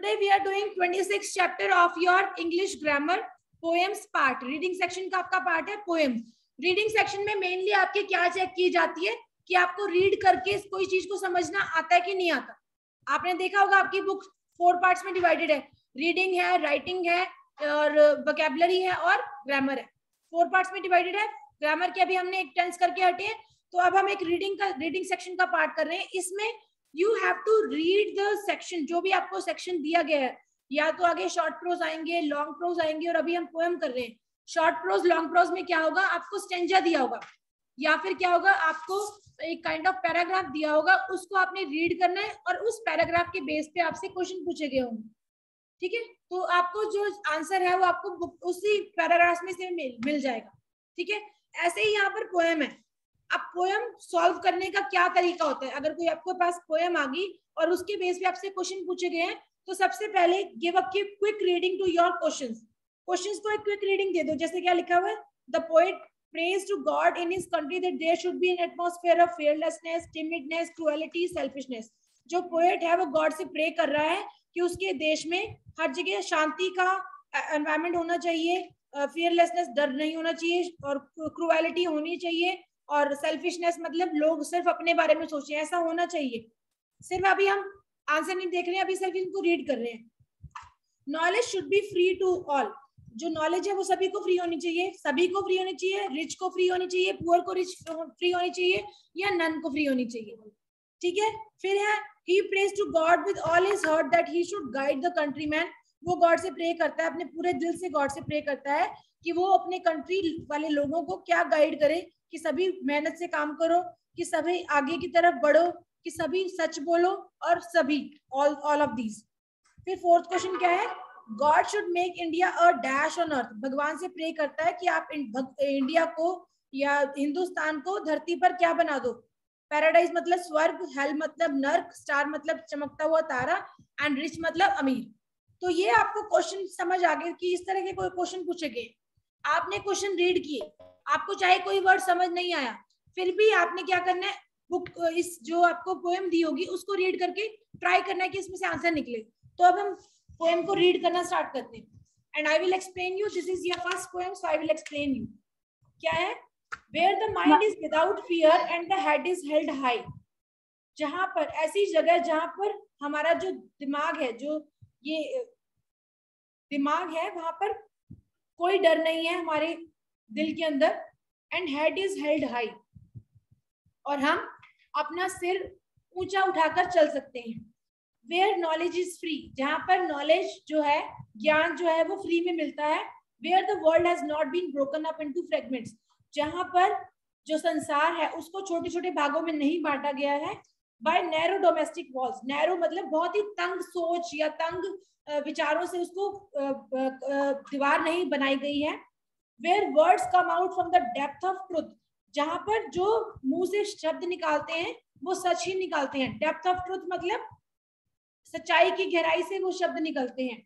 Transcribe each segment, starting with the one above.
Today we are doing 26th chapter of your English grammar poems part. Reading section का आपका part है poems. Reading section में mainly आपके क्या check की जाती है कि आपको रीड करके कोई चीज को समझना आता है कि नहीं आता. आपने देखा होगा आपकी बुक 4 पार्ट्स में डिवाइडेड है. रीडिंग है, राइटिंग है और वोकैबुलरी है और ग्रामर है. 4 पार्ट्स में डिवाइडेड है. ग्रामर के अभी हमने एक टेंस करके हटे हैं, तो अब हम एक रीडिंग सेक्शन का पार्ट कर रहे हैं. इसमें you have to read the section. जो भी आपको सेक्शन दिया गया है, या तो आगे शॉर्ट प्रोज आएंगे, लॉन्ग प्रोज आएंगे, और अभी हम पोएम कर रहे हैं. शॉर्ट प्रोज लॉन्ग प्रोज में क्या होगा, आपको स्टेंजा दिया होगा या फिर क्या होगा, आपको एक काइंड ऑफ पैराग्राफ दिया होगा, उसको आपने रीड करना है और उस पैराग्राफ के बेस पे आपसे क्वेश्चन पूछे गए होंगे. ठीक है, तो आपको जो आंसर है वो आपको उसी पैराग्राफ में से मिल जाएगा. ठीक है, ऐसे ही यहाँ पर पोएम है. अब पोएम सॉल्व करने का क्या तरीका होता है. अगर कोई आपके पास पोएम आ गई और उसके बेस पे आपसे क्वेश्चन पूछे गए हैं, तो सबसे पहले give a quick reading to your questions. Questions को एक क्विक रीडिंग दे दो. जैसे क्या लिखा हुआ है, the poet prays to God in his country that there should be an atmosphere of fearlessness, timidness, cruelty, selfishness. जो पोएट है वो गॉड से प्रे कर रहा है कि उसके देश में हर जगह शांति का एनवायरनमेंट होना चाहिए, फियरलेसनेस डर नहीं होना चाहिए, और क्रुएलिटी होनी चाहिए, और सेल्फिशनेस मतलब लोग सिर्फ अपने बारे में सोचें, ऐसा होना चाहिए. सिर्फ अभी हम आंसर नहीं देख रहे हैं, अभी सिर्फ इनको रीड कर रहे हैं. Knowledge should be free to all. जो नॉलेज है वो सभी को फ्री होनी चाहिए. सभी को फ्री होनी चाहिए. रिच को फ्री होनी चाहिए, पुअर को रिच फ्री होनी चाहिए, या नन को फ्री होनी चाहिए. ठीक है, फिर है he prays to God with all his heart that he should guide the countryman. वो गॉड से प्रे करता है, अपने पूरे दिल से गॉड से प्रे करता है कि वो अपने कंट्री वाले लोगों को क्या गाइड करे, कि सभी मेहनत से काम करो, कि सभी आगे की तरफ बढ़ो, कि सभी सच बोलो, और सभी ऑल ऑफ दीज. फिर फोर्थ क्वेश्चन क्या है, God should make India a dash on earth. भगवान से प्रे करता है कि आप इंडिया को या हिंदुस्तान को धरती पर क्या बना दो. पैराडाइज मतलब स्वर्ग, हेल मतलब नर्क, स्टार मतलब चमकता हुआ तारा, एंड रिच मतलब अमीर. तो ये आपको क्वेश्चन समझ आ गए कि इस तरह के कोई क्वेश्चन पूछे गए. आपने क्वेश्चन रीड किए, आपको चाहे कोई वर्ड समझ नहीं आया, फिर भी आपने क्या करना है, बुक इस जो आपको पोएम दी होगी उसको रीड करके ट्राई करना है कि इसमें से आंसर निकले. तो अब हम पोएम को रीड करना स्टार्ट करते हैं. And I will explain you. This is your first poem, so I will explain you. क्या है, where the mind is without fear and the head is held high. जहां पर, ऐसी जगह जहां पर हमारा जो दिमाग है, जो ये दिमाग है, वहां पर कोई डर नहीं है हमारे दिल के अंदर. And head is held high, और हम अपना सिर ऊंचा उठाकर चल सकते हैं. वेयर नॉलेज इज फ्री, जहां पर नॉलेज जो है, ज्ञान जो है वो फ्री में मिलता है. Where the world has not been broken up into fragments, जहां पर जो संसार है उसको छोटे छोटे भागों में नहीं बांटा गया है. By narrow domestic walls. Narrow मतलब बहुत ही तंग सोच या तंग विचारों से उसको दीवार नहीं बनाई गई है. Where words come out from the depth of truth, जहां पर जो मुंह से शब्द निकालते हैं वो सच ही निकालते हैं. डेप्थ ऑफ ट्रुथ मतलब सच्चाई की गहराई से वो शब्द निकलते हैं.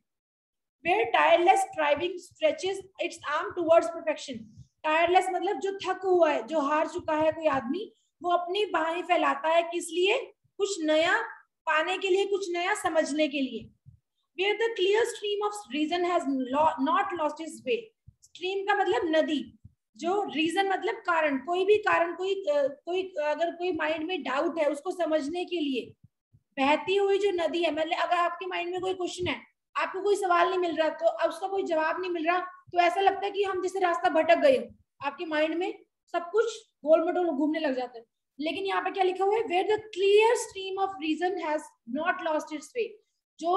Where tireless striving stretches its arm towards perfection. Tireless मतलब जो थक हुआ है, जो हार चुका है कोई आदमी, वो अपनी बाहें फैलाता है किस लिए, कुछ नया पाने के लिए, कुछ नया समझने के लिए. Where the clear stream of reason has not lost its way. Stream का मतलब नदी, जो रीजन मतलब कारण, कोई भी कारण, कोई अगर कोई माइंड में डाउट है उसको समझने के लिए बहती हुई जो नदी है. मतलब अगर आपके माइंड में कोई क्वेश्चन है, आपको कोई सवाल नहीं मिल रहा, तो अब उसका कोई जवाब नहीं मिल रहा, तो ऐसा लगता है कि हम जैसे रास्ता भटक गए. आपके माइंड में सब कुछ गोल मटोल घूमने लग जाता है. लेकिन यहाँ पे क्या लिखा हुआ है, where the clear stream of reason has not lost its way. जो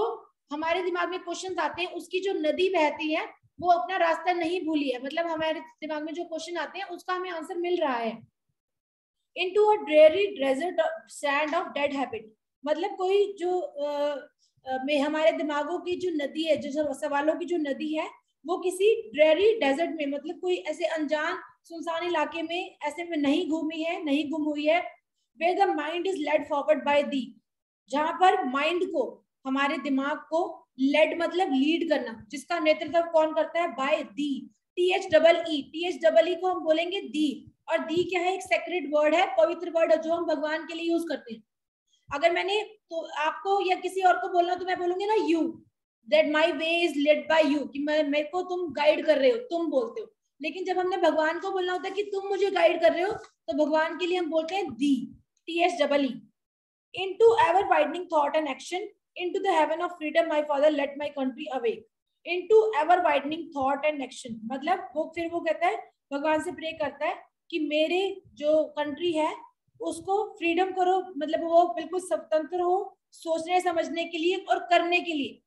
हमारे दिमाग में क्वेश्चन आते हैं, उसकी जो नदी बहती है वो अपना रास्ता नहीं भूली है. मतलब हमारे दिमाग में जो क्वेश्चन आते हैं उसका हमें आंसर मिल रहा है. Into a dreary desert sand of dead habit, मतलब कोई जो में हमारे दिमागों की जो नदी है, जो सवालों की जो नदी है, वो किसी ड्रेरी डेजर्ट में, मतलब कोई ऐसे अनजान सुनसान इलाके में ऐसे में नहीं घूमी है, नहीं गुम हुई है. Where the mind is led forward by thee, जहां पर माइंड को, हमारे दिमाग को, लेड मतलब लीड करना, जिसका नेतृत्व कौन करता है, बाय दी. THEE को हम बोलेंगे दी. और दी क्या है, एक सेक्रेट वर्ड है, पवित्र वर्ड है जो हम भगवान के लिए यूज करते हैं. अगर मैंने तो आपको या किसी और को बोलना तो मैं बोलूंगी ना you, that my way is led by you, कि मेरे को तुम गाइड कर रहे हो, तुम बोलते हो। लेकिन जब हमने भगवान को बोलना होता है कि तुम मुझे गाइड कर रहे हो, तो भगवान के लिए हम बोलते हैं दी, THEE। into ever widening thought and action, into the heaven of freedom my father let my country awake, into ever widening thought and action, मतलब वो फिर वो कहता है, भगवान से प्रे करता है कि मेरे जो कंट्री है उसको फ्रीडम करो, मतलब वो बिल्कुल स्वतंत्र हो सोचने समझने के लिए और करने के लिए,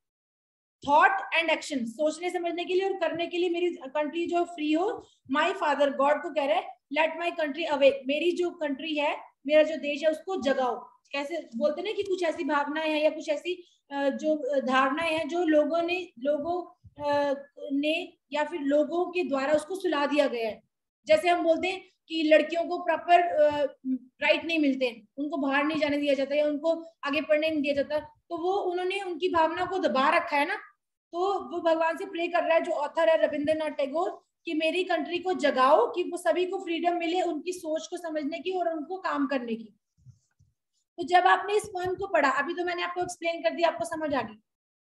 थॉट एंड एक्शन, सोचने समझने के लिए और करने के लिए मेरी कंट्री जो फ्री हो। माय फादर, गॉड को कह रहा है, लेट माय कंट्री अवेक, मेरी जो कंट्री है, मेरा जो देश है उसको जगाओ। कैसे बोलते ना कि कुछ ऐसी भावनाएं हैं या कुछ ऐसी जो धारणाएं हैं जो लोगों ने या फिर लोगों के द्वारा उसको सुला दिया गया है। जैसे हम बोलते हैं कि लड़कियों को प्रॉपर राइट नहीं मिलते, उनको बाहर नहीं जाने दिया जाता या उनको आगे पढ़ने नहीं दिया जाता, तो वो उन्होंने उनकी भावना को दबा रखा है ना। तो वो भगवान से प्रे कर रहा है, जो ऑथर है रविंद्रनाथ टैगोर, कि मेरी कंट्री को जगाओ, कि वो सभी को फ्रीडम मिले उनकी सोच को समझने की और उनको काम करने की। तो जब आपने इस पोएम को पढ़ा, अभी तो मैंने आपको एक्सप्लेन कर दिया, आपको समझ आ गई।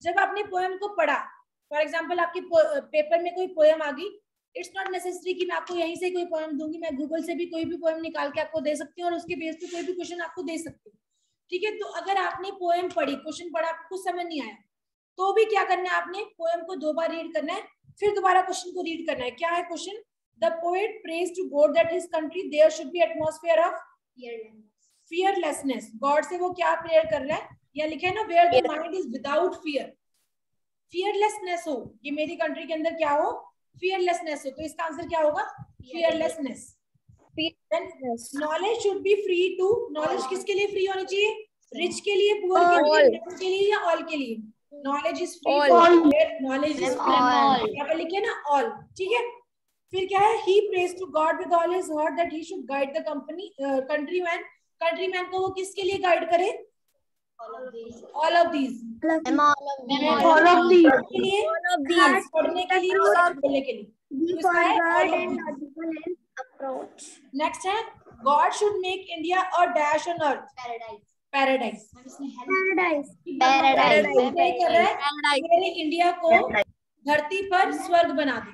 जब आपने पोएम को पढ़ा, फॉर एग्जाम्पल आपके पेपर में कोई पोएम आ गई, इट्स नॉट नेसेसरी कि मैं आपको यहीं से कोई पोएम दूंगी, मैं गूगल से भी कोई भी पोएम निकाल के आपको दे सकती हूँ और उसके बेस पे कोई भी क्वेश्चन आपको दे सकती हूँ, ठीक है। तो अगर आपने पोएम पढ़ी, क्वेश्चन पढ़ा, आपको कुछ समझ नहीं आया, तो भी क्या करना है, आपने पोएम को 2 बार रीड करना है, फिर दोबारा क्वेश्चन को रीड करना है। क्या है question? The poet prays to God that his country there should be atmosphere of fearlessness. God से वो क्या प्रेयर कर रहा है, या लिखे है ना, where the mind is without fear, fearlessness हो, कि मेरी कंट्री के अंदर क्या हो, फियरलेसनेस हो। तो इसका आंसर क्या होगा? Fearlessness. Knowledge should be free to, knowledge किसके लिए फ्री होनी चाहिए? रिच के लिए, पुअर के लिए या ऑल के लिए? Knowledge is free, knowledge is free, लिखे ना ऑल, ठीक है। फिर क्या है? He praise to God with all his heart that he should guide the countryman, countryman को वो किसके लिए गाइड करे? ऑल ऑफ दीज, पढ़ने के लिए और बोलने के लिए। नेक्स्ट है, God should make India a dash on earth, paradise. मेरे इंडिया को धरती पर स्वर्ग बना दे,